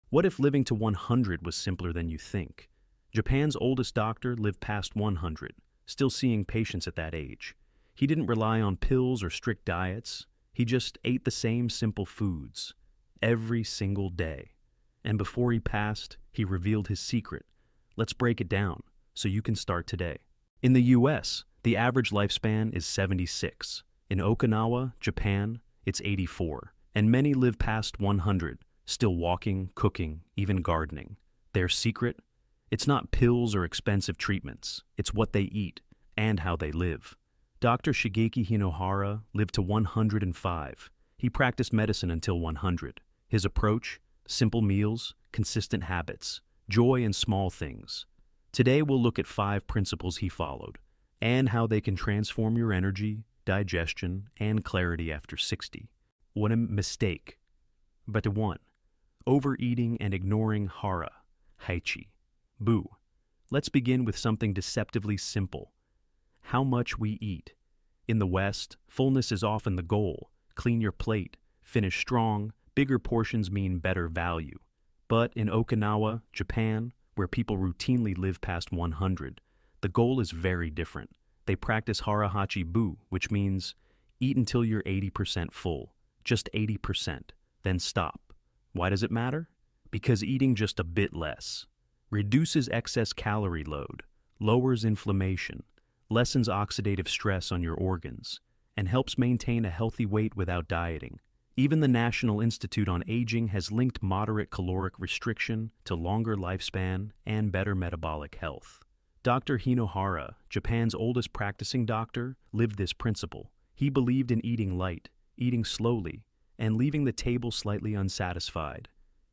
What if living to 100 was simpler than you think? Japan's oldest doctor lived past 100, still seeing patients at that age. He didn't rely on pills or strict diets. He just ate the same simple foods every single day. And before he passed, he revealed his secret. Let's break it down so you can start today. In the US, the average lifespan is 76. In Okinawa, Japan, it's 84. And many live past 100, still walking, cooking, even gardening. Their secret? It's not pills or expensive treatments. It's what they eat and how they live. Dr. Shigeaki Hinohara lived to 105. He practiced medicine until 100. His approach? Simple meals, consistent habits, joy in small things. Today we'll look at 5 principles he followed and how they can transform your energy, digestion, and clarity after 60. What a mistake. But 1. Overeating and ignoring Hara, Hachi. Boo. Let's begin with something deceptively simple. How much we eat. In the West, fullness is often the goal. Clean your plate, finish strong, bigger portions mean better value. But in Okinawa, Japan, where people routinely live past 100, the goal is very different. They practice Hara Hachi Bu, which means eat until you're 80% full, just 80%, then stop. Why does it matter? Because eating just a bit less reduces excess calorie load, lowers inflammation, lessens oxidative stress on your organs, and helps maintain a healthy weight without dieting. Even the National Institute on Aging has linked moderate caloric restriction to longer lifespan and better metabolic health. Dr. Hinohara, Japan's oldest practicing doctor, lived this principle. He believed in eating light, eating slowly, and leaving the table slightly unsatisfied.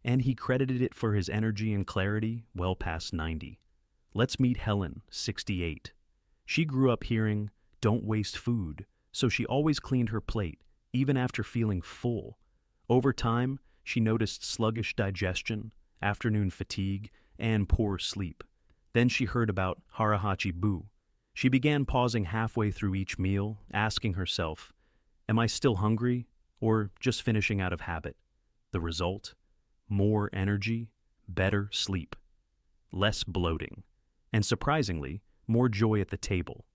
And he credited it for his energy and clarity well past 90. Let's meet Helen, 68. She grew up hearing, "Don't waste food," so she always cleaned her plate, even after feeling full. Over time, she noticed sluggish digestion, afternoon fatigue, and poor sleep. Then she heard about Harahachi Bu. She began pausing halfway through each meal, asking herself, "Am I still hungry, or just finishing out of habit?" The result? More energy, better sleep, less bloating, and surprisingly, more joy at the table.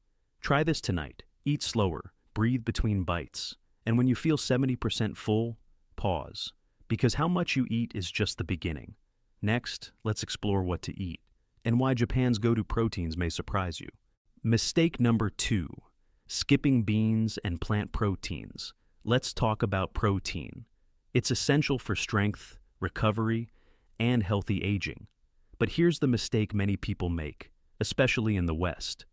Try this tonight. Eat slower, breathe between bites, and when you feel 70% full, pause, because how much you eat is just the beginning. Next, let's explore what to eat, and why Japan's go-to proteins may surprise you. Mistake number 2, skipping beans and plant proteins. Let's talk about protein. It's essential for strength, recovery, and healthy aging. But here's the mistake many people make, especially in the West.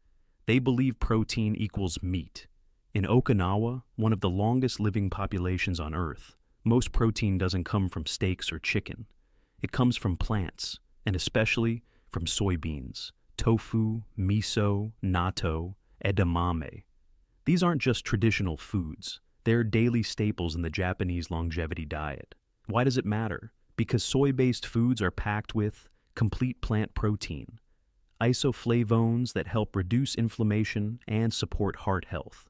They believe protein equals meat. In Okinawa, one of the longest living populations on Earth, most protein doesn't come from steaks or chicken. It comes from plants, and especially from soybeans, tofu, miso, natto, edamame. These aren't just traditional foods. They're daily staples in the Japanese longevity diet. Why does it matter? Because soy-based foods are packed with complete plant protein, isoflavones that help reduce inflammation and support heart health,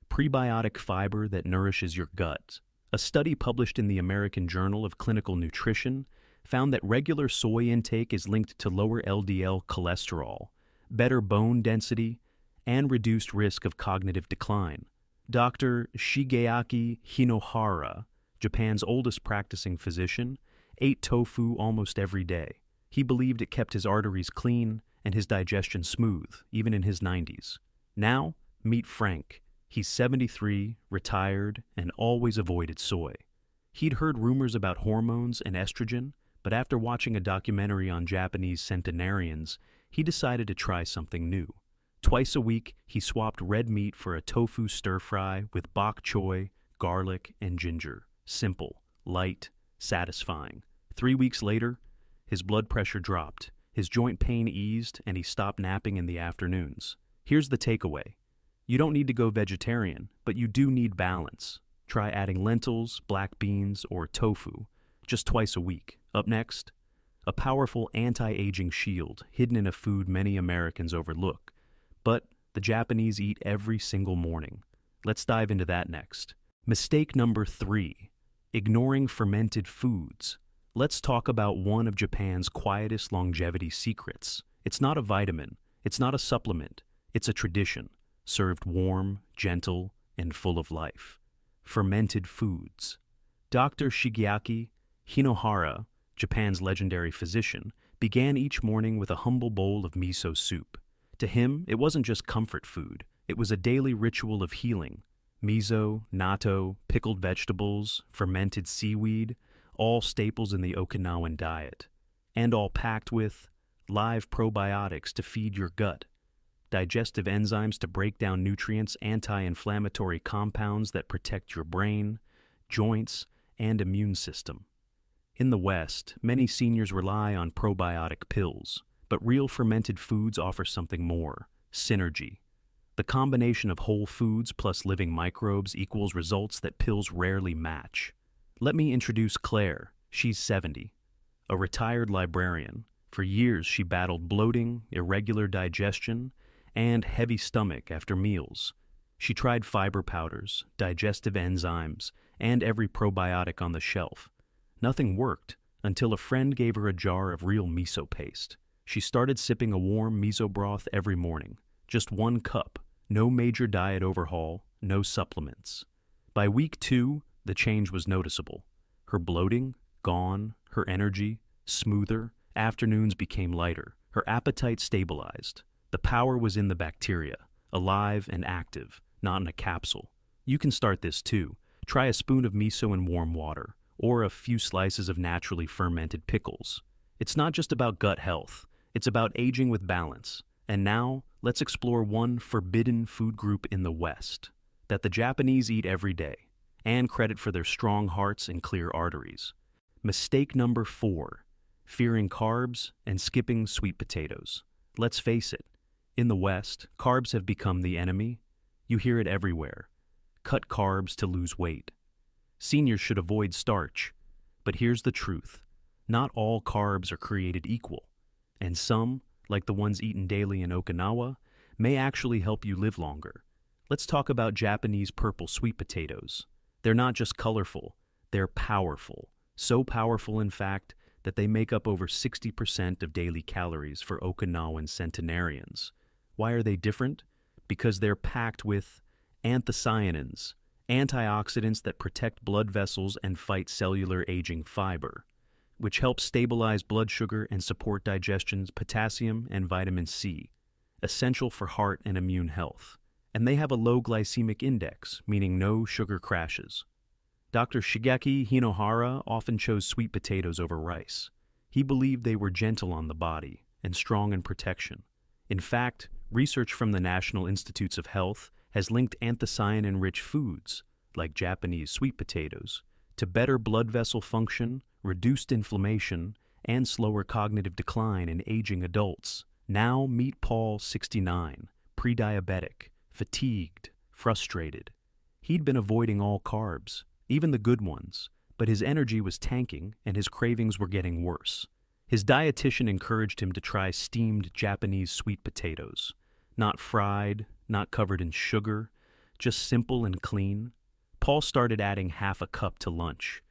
prebiotic fiber that nourishes your gut. A study published in the American Journal of Clinical Nutrition found that regular soy intake is linked to lower LDL cholesterol, better bone density, and reduced risk of cognitive decline. Dr. Shigeaki Hinohara, Japan's oldest practicing physician, ate tofu almost every day. He believed it kept his arteries clean and his digestion smooth, even in his 90s. Now, meet Frank. He's 73, retired, and always avoided soy. He'd heard rumors about hormones and estrogen, but after watching a documentary on Japanese centenarians, he decided to try something new. Twice a week, he swapped red meat for a tofu stir-fry with bok choy, garlic, and ginger. Simple, light, satisfying. 3 weeks later, his blood pressure dropped, his joint pain eased, and he stopped napping in the afternoons. Here's the takeaway. You don't need to go vegetarian, but you do need balance. Try adding lentils, black beans, or tofu, just twice a week. Up next, a powerful anti-aging shield hidden in a food many Americans overlook, but the Japanese eat every single morning. Let's dive into that next. Mistake number 3, ignoring fermented foods. Let's talk about one of Japan's quietest longevity secrets. It's not a vitamin, it's not a supplement, it's a tradition, served warm, gentle, and full of life. Fermented foods. Dr. Shigeaki Hinohara, Japan's legendary physician, began each morning with a humble bowl of miso soup. To him, it wasn't just comfort food, it was a daily ritual of healing. Miso, natto, pickled vegetables, fermented seaweed, all staples in the Okinawan diet, and all packed with live probiotics to feed your gut, digestive enzymes to break down nutrients, anti-inflammatory compounds that protect your brain, joints, and immune system. In the West, many seniors rely on probiotic pills, but real fermented foods offer something more: synergy. The combination of whole foods plus living microbes equals results that pills rarely match. Let me introduce Claire. She's 70, a retired librarian. For years, she battled bloating, irregular digestion, and heavy stomach after meals. She tried fiber powders, digestive enzymes, and every probiotic on the shelf. Nothing worked until a friend gave her a jar of real miso paste. She started sipping a warm miso broth every morning. Just 1 cup, no major diet overhaul, no supplements. By week 2, the change was noticeable. Her bloating, gone, her energy, smoother, afternoons became lighter, her appetite stabilized. The power was in the bacteria, alive and active, not in a capsule. You can start this too. Try a spoon of miso in warm water, or a few slices of naturally fermented pickles. It's not just about gut health, it's about aging with balance. And now, let's explore one forbidden food group in the West that the Japanese eat every day, and credit for their strong hearts and clear arteries. Mistake number 4, fearing carbs and skipping sweet potatoes. Let's face it, in the West, carbs have become the enemy. You hear it everywhere. Cut carbs to lose weight. Seniors should avoid starch. But here's the truth. Not all carbs are created equal, and some, like the ones eaten daily in Okinawa, may actually help you live longer. Let's talk about Japanese purple sweet potatoes. They're not just colorful, they're powerful. So powerful, in fact, that they make up over 60% of daily calories for Okinawan centenarians. Why are they different? Because they're packed with anthocyanins, antioxidants that protect blood vessels and fight cellular aging, fiber, which helps stabilize blood sugar and support digestions, potassium and vitamin C, essential for heart and immune health. And they have a low glycemic index, meaning no sugar crashes. Dr. Shigeaki Hinohara often chose sweet potatoes over rice. He believed they were gentle on the body and strong in protection. In fact, research from the National Institutes of Health has linked anthocyanin-rich foods, like Japanese sweet potatoes, to better blood vessel function, reduced inflammation, and slower cognitive decline in aging adults. Now meet Paul, 69, pre-diabetic, fatigued, frustrated. He'd been avoiding all carbs, even the good ones, but his energy was tanking and his cravings were getting worse. His dietitian encouraged him to try steamed Japanese sweet potatoes. Not fried, not covered in sugar, just simple and clean. Paul started adding half a cup to lunch.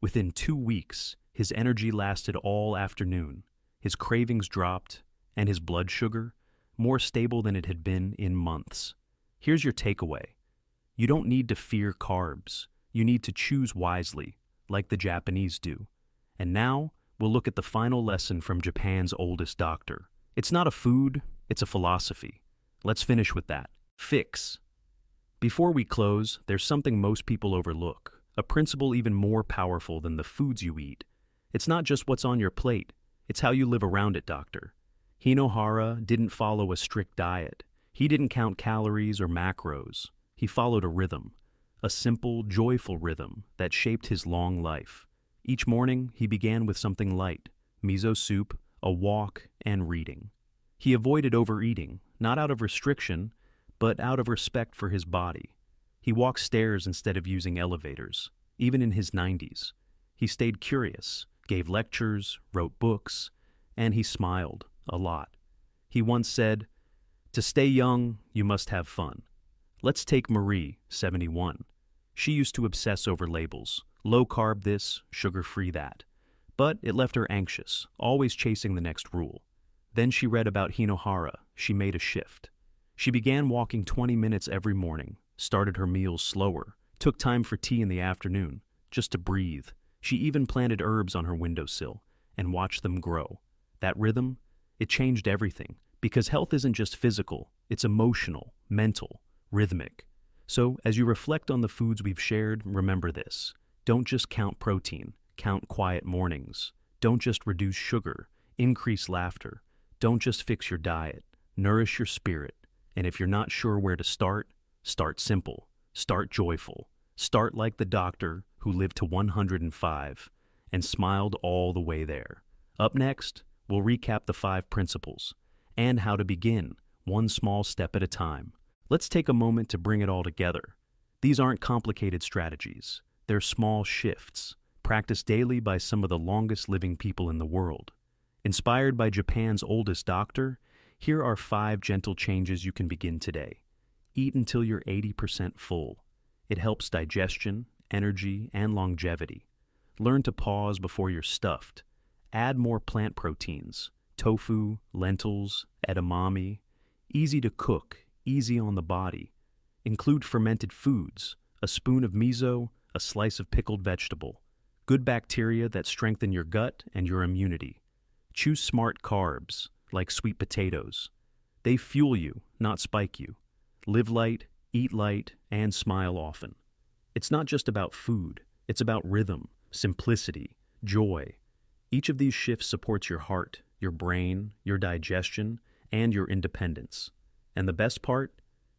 Within 2 weeks, his energy lasted all afternoon. His cravings dropped, and his blood sugar, more stable than it had been in months. Here's your takeaway. You don't need to fear carbs. You need to choose wisely, like the Japanese do. And now, we'll look at the final lesson from Japan's oldest doctor. It's not a food, it's a philosophy. Let's finish with that. Fix. Before we close, there's something most people overlook, a principle even more powerful than the foods you eat. It's not just what's on your plate, it's how you live around it, doctor. Hinohara didn't follow a strict diet. He didn't count calories or macros. He followed a rhythm, a simple, joyful rhythm that shaped his long life. Each morning, he began with something light, miso soup, a walk, and reading. He avoided overeating, not out of restriction, but out of respect for his body. He walked stairs instead of using elevators, even in his 90s. He stayed curious, gave lectures, wrote books, and he smiled a lot. He once said, "To stay young, you must have fun." Let's take Marie, 71. She used to obsess over labels, low carb this, sugar free that. But it left her anxious, always chasing the next rule. Then she read about Hinohara. She made a shift. She began walking 20 minutes every morning, started her meals slower, took time for tea in the afternoon, just to breathe. She even planted herbs on her windowsill and watched them grow. That rhythm, it changed everything, because health isn't just physical, it's emotional, mental, rhythmic. So, as you reflect on the foods we've shared, remember this. Don't just count protein, count quiet mornings. Don't just reduce sugar, increase laughter. Don't just fix your diet, nourish your spirit. And if you're not sure where to start simple, start joyful. Start like the doctor who lived to 105 and smiled all the way there. Up next, we'll recap the 5 principles and how to begin, one small step at a time. Let's take a moment to bring it all together. These aren't complicated strategies. They're small shifts, practiced daily by some of the longest living people in the world. Inspired by Japan's oldest doctor, here are 5 gentle changes you can begin today. Eat until you're 80% full. It helps digestion, energy, and longevity. Learn to pause before you're stuffed. Add more plant proteins, tofu, lentils, edamame. Easy to cook, easy on the body. Include fermented foods, a spoon of miso, a slice of pickled vegetable. Good bacteria that strengthen your gut and your immunity. Choose smart carbs, like sweet potatoes. They fuel you, not spike you. Live light, eat light, and smile often. It's not just about food, it's about rhythm, simplicity, joy. Each of these shifts supports your heart, your brain, your digestion, and your independence. And the best part?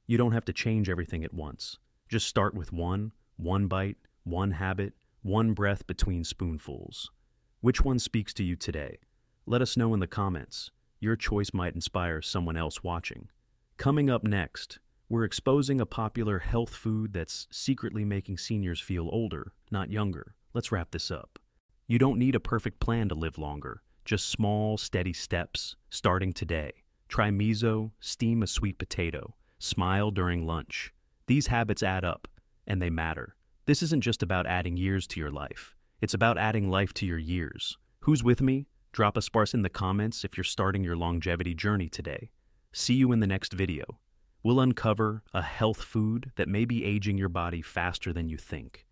You don't have to change everything at once. Just start with one bite, one habit, one breath between spoonfuls. Which one speaks to you today? Let us know in the comments. Your choice might inspire someone else watching. Coming up next, we're exposing a popular health food that's secretly making seniors feel older, not younger. Let's wrap this up. You don't need a perfect plan to live longer, just small, steady steps, starting today. Try miso, steam a sweet potato, smile during lunch. These habits add up, and they matter. This isn't just about adding years to your life. It's about adding life to your years. Who's with me? Drop a sparse in the comments if you're starting your longevity journey today. See you in the next video. We'll uncover a health food that may be aging your body faster than you think.